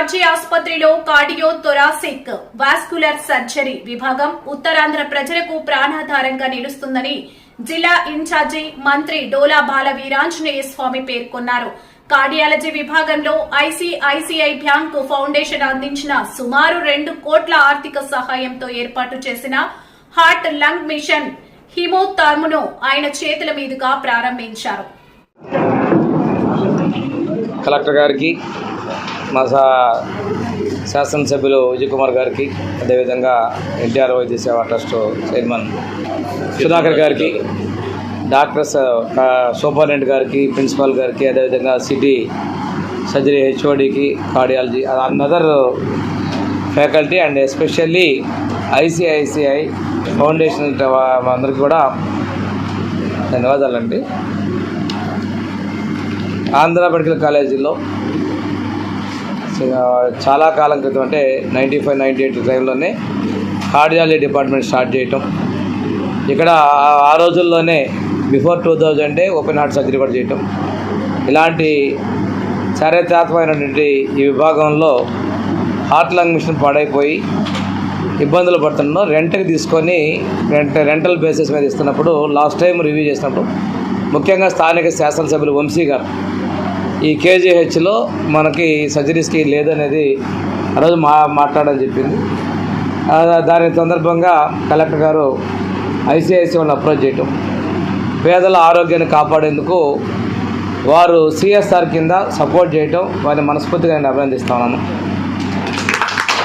రాజ్య ఆసుపత్రిలో cardio thoracic vascular surgery విభాగం ఉత్తరాంధ్ర ప్రజలకు ప్రాణాధారంగా నిలుస్తుందని జిల్లా ఇన్ఛార్జి మంత్రి డోలా బాల వీరాంజనేయ స్వామి పేర్కొన్నారు. కార్డియాలజీ విభాగంలో ఐసిఐసిఐ బ్యాంకు ఫౌండేషన్ అందించిన సుమారు 2 కోట్ల ఆర్థిక సహాయంతో ఏర్పాటు చేసిన హార్ట్ లంగ్ మిషన్ హిమోథర్మును ఆయన చేతుల మీదుగా ప్రారంభించారు. కలెక్టర్ గారికి, మా శాసనసభ్యులు విజయ్ కుమార్ గారికి, అదేవిధంగా ఎన్టీఆర్ వైద్య సేవా ట్రస్ట్ చైర్మన్ సుధాకర్ గారికి, డాక్టర్స్ సూపరింటెండెంట్ గారికి, ప్రిన్సిపాల్ గారికి, అదేవిధంగా సిటీ సర్జరీ హెచ్ఓడికి, cardiology other faculty and especially ICICI foundation అందరికీ కూడా ధన్యవాదాలండి. ఆంధ్ర మెడికల్ కాలేజీలో చాలా కాలం క్రితం అంటే 95-98 టైంలోనే కార్డియాలజీ డిపార్ట్మెంట్ స్టార్ట్ చేయటం, ఇక్కడ ఆ రోజుల్లోనే బిఫోర్ 2000 ఓపెన్ హార్ట్ సర్జరీ కూడా చేయటం, ఇలాంటి చారిత్రాత్మకమైనటువంటి ఈ విభాగంలో హార్ట్ లంగ్ మిషన్ పాడైపోయి ఇబ్బందులు పడుతున్నాం. రెంట్కి తీసుకొని రెంటల్ బేసిస్ మీద ఇస్తున్నప్పుడు లాస్ట్ టైం రివ్యూ చేసినప్పుడు ముఖ్యంగా స్థానిక శాసనసభ్యులు వంశీ గారు ఈ కేజీహెచ్లో మనకి సర్జరీస్కి లేదనేది ఆ రోజు మాట్లాడని చెప్పింది. దాని సందర్భంగా కలెక్టర్ గారు ఐసిఐసి వాళ్ళని అప్రోచ్ చేయటం, పేదల ఆరోగ్యాన్ని కాపాడేందుకు వారు సిఎస్ఆర్ కింద సపోర్ట్ చేయటం, వారిని మనస్ఫూర్తిగా నేను అభినందిస్తా ఉన్నాను.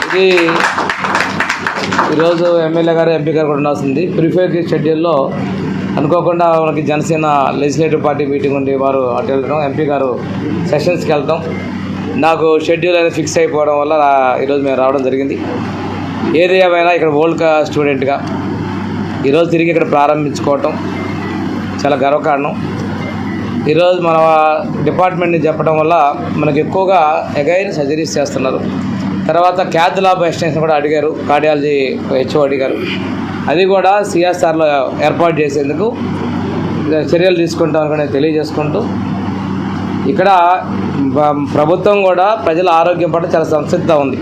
ఇది ఈరోజు ఎమ్మెల్యే గారు, ఎంపీ గారు కూడా ఉండాల్సింది. ప్రిఫేర్ షెడ్యూల్లో అనుకోకుండా మనకి జనసేన లెజిస్లేటివ్ పార్టీ మీటింగ్ ఉండి వారు అటు వెళ్ళడం, ఎంపీ గారు సెషన్స్కి వెళ్తాం, నాకు షెడ్యూల్ అనేది ఫిక్స్ అయిపోవడం వల్ల ఈరోజు మేము రావడం జరిగింది. ఏది ఏమైనా ఇక్కడ వరల్డ్ స్టూడెంట్గా ఈరోజు తిరిగి ఇక్కడ ప్రారంభించుకోవటం చాలా గర్వకారణం. ఈరోజు మన డిపార్ట్మెంట్ని చెప్పడం వల్ల మనకు ఎక్కువగా అగైన్ సర్జరీస్ చేస్తున్నారు. తర్వాత క్యాథ్ ల్యాబ్ ఎక్స్టెన్షన్ కూడా అడిగారు, కార్డియాలజీ హెచ్ఓ అడిగారు, అది కూడా సిఎస్ఆర్లో ఏర్పాటు చేసేందుకు చర్యలు తీసుకుంటామని కూడా తెలియజేసుకుంటూ, ఇక్కడ ప్రభుత్వం కూడా ప్రజల ఆరోగ్యం పట్ల చాలా సంసిద్ధంగా ఉంది.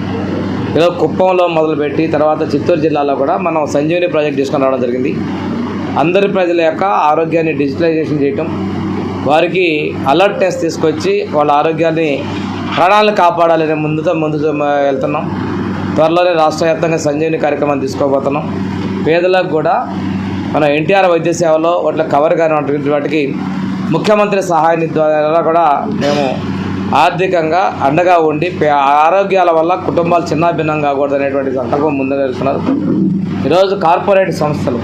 ఈరోజు కుప్పంలో మొదలుపెట్టి తర్వాత చిత్తూరు జిల్లాలో కూడా మనం సంజీవని ప్రాజెక్ట్ తీసుకొని రావడం జరిగింది. అందరి ప్రజల యొక్క ఆరోగ్యాన్ని డిజిటలైజేషన్ చేయటం, వారికి అలర్ట్నెస్ తీసుకొచ్చి వాళ్ళ ఆరోగ్యాన్ని ప్రాణాలను కాపాడాలనే ముందు వెళ్తున్నాం. త్వరలోనే రాష్ట్ర వ్యాప్తంగా సంజీవని కార్యక్రమాన్ని తీసుకోబోతున్నాం. పేదలకు కూడా మన ఎన్టీఆర్ వైద్య సేవలో వాటిలో కవర్ కానిటువంటి వాటికి ముఖ్యమంత్రి సహాయ నిధి ద్వారా కూడా మేము ఆర్థికంగా అండగా ఉండి ఆరోగ్యాల వల్ల కుటుంబాలు చిన్నాభిన్నం కాకూడదు అనేటువంటి సంకల్పం ముందుకు వెళ్తున్నారు. ఈరోజు కార్పొరేట్ సంస్థలు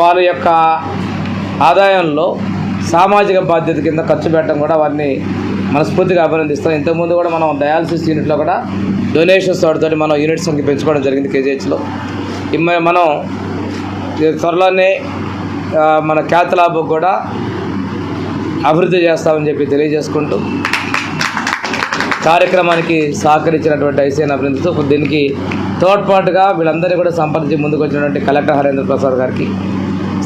వాళ్ళ యొక్క ఆదాయంలో సామాజిక బాధ్యత కింద ఖర్చు పెట్టడం కూడా వారిని మనస్ఫూర్తిగా అభినందిస్తాం. ఇంతకుముందు కూడా మనం డయాలసిస్ యూనిట్లో కూడా డొనేషన్స్ తోటి మనం యూనిట్ సంఖ్య పెంచుకోవడం జరిగింది కేజీహెచ్లో. మనం త్వరలోనే మన క్యాథ్ ల్యాబ్ కూడా అభివృద్ధి చేస్తామని చెప్పి తెలియజేసుకుంటూ, కార్యక్రమానికి సహకరించినటువంటి ఐసీఐని అభినందిస్తూ, దీనికి తోడ్పాటుగా వీళ్ళందరినీ కూడా సంప్రదించి ముందుకు వచ్చినటువంటి కలెక్టర్ హరేంద్ర ప్రసాద్ గారికి,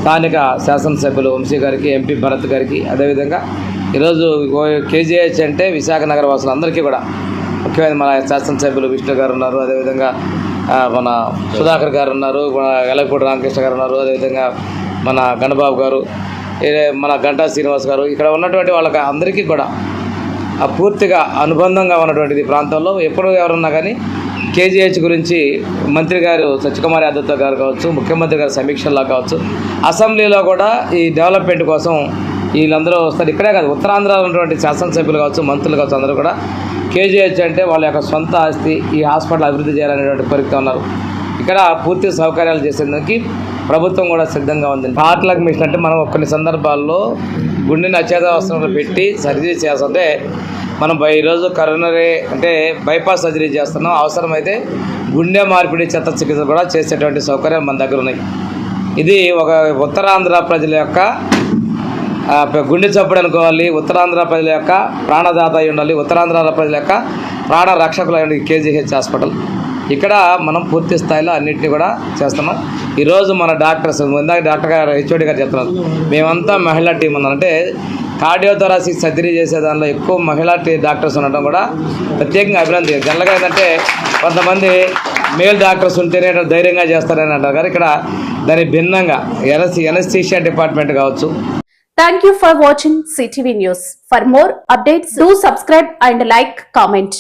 స్థానిక శాసనసభ్యులు వంశీ గారికి, ఎంపీ భరత్ గారికి, అదేవిధంగా ఈరోజు కేజీహెచ్ అంటే విశాఖ నగర వాసులందరికీ కూడా ముఖ్యమైన మన శాసనసభ్యులు విష్ణు గారు ఉన్నారు, అదేవిధంగా మన సుధాకర్ గారు ఉన్నారు, మన ఎలగపూడి రామకృష్ణ గారు ఉన్నారు, అదేవిధంగా మన గణబాబు గారు, మన గంటా శ్రీనివాస్ గారు, ఇక్కడ ఉన్నటువంటి వాళ్ళకి అందరికీ కూడా పూర్తిగా అనుబంధంగా ఉన్నటువంటిది ప్రాంతంలో ఎప్పుడు ఎవరున్నా కానీ కేజీహెచ్ గురించి మంత్రి గారు సత్యకుమార్ యాదవ్ గారు కావచ్చు, ముఖ్యమంత్రి గారు సమీక్షల్లో కావచ్చు, అసెంబ్లీలో కూడా ఈ డెవలప్మెంట్ కోసం వీళ్ళందరూ వస్తారు. ఇక్కడే కాదు, ఉత్తరాంధ్రలో ఉన్నటువంటి శాసనసభ్యులు కావచ్చు, మంత్రులు కావచ్చు, అందరూ కూడా కేజీహెచ్ అంటే వాళ్ళ యొక్క సొంత ఆస్తి, ఈ హాస్పిటల్ అభివృద్ధి చేయాలనేటువంటి కోరికతో ఉన్నారు. ఇక్కడ పూర్తి సౌకర్యాలు చేసేందుకు ప్రభుత్వం కూడా సిద్ధంగా ఉంది. హార్ట్ లంగ్ మిషన్ అంటే మనం కొన్ని సందర్భాల్లో గుండెని అత్యవసరంలో పెట్టి సర్జరీ చేస్తుంటే మనం ఈరోజు కరోనరీ అంటే బైపాస్ సర్జరీ చేస్తున్నాం. అవసరమైతే గుండె మార్పిడి చికిత్స కూడా చేసేటువంటి సౌకర్యాలు మన దగ్గర ఉన్నాయి. ఇది ఒక ఉత్తరాంధ్ర ప్రజల యొక్క గుండె చప్పుడు అనుకోవాలి, ఉత్తరాంధ్ర ప్రజల యొక్క ప్రాణదాత అయి ఉండాలి, ఉత్తరాంధ్ర ప్రజల యొక్క ప్రాణ రక్షకులు అయి కేజీహెచ్ హాస్పిటల్. ఇక్కడ మనం పూర్తి స్థాయిలో అన్నింటినీ కూడా చేస్తున్నాం. ఈరోజు మన డాక్టర్స్ ఇందాక డాక్టర్ గారు హెచ్ఓడి గారు చెప్తున్నారు, మేమంతా మహిళా టీం ఉన్నాం. అంటే కార్డియోథొరాసిక్ సర్జరీ చేసే దానిలో ఎక్కువ మహిళా డాక్టర్స్ ఉండటం కూడా ప్రత్యేకంగా అభినందన. జనరల్గా ఏంటంటే కొంతమంది మేల్ డాక్టర్స్ ఉంటేనే ధైర్యంగా చేస్తారని అంటారు, కానీ ఇక్కడ దాని భిన్నంగా ఎనస్థీషియా డిపార్ట్మెంట్ కావచ్చు. Thank you for watching CTV News. For more updates, do subscribe and like, comment.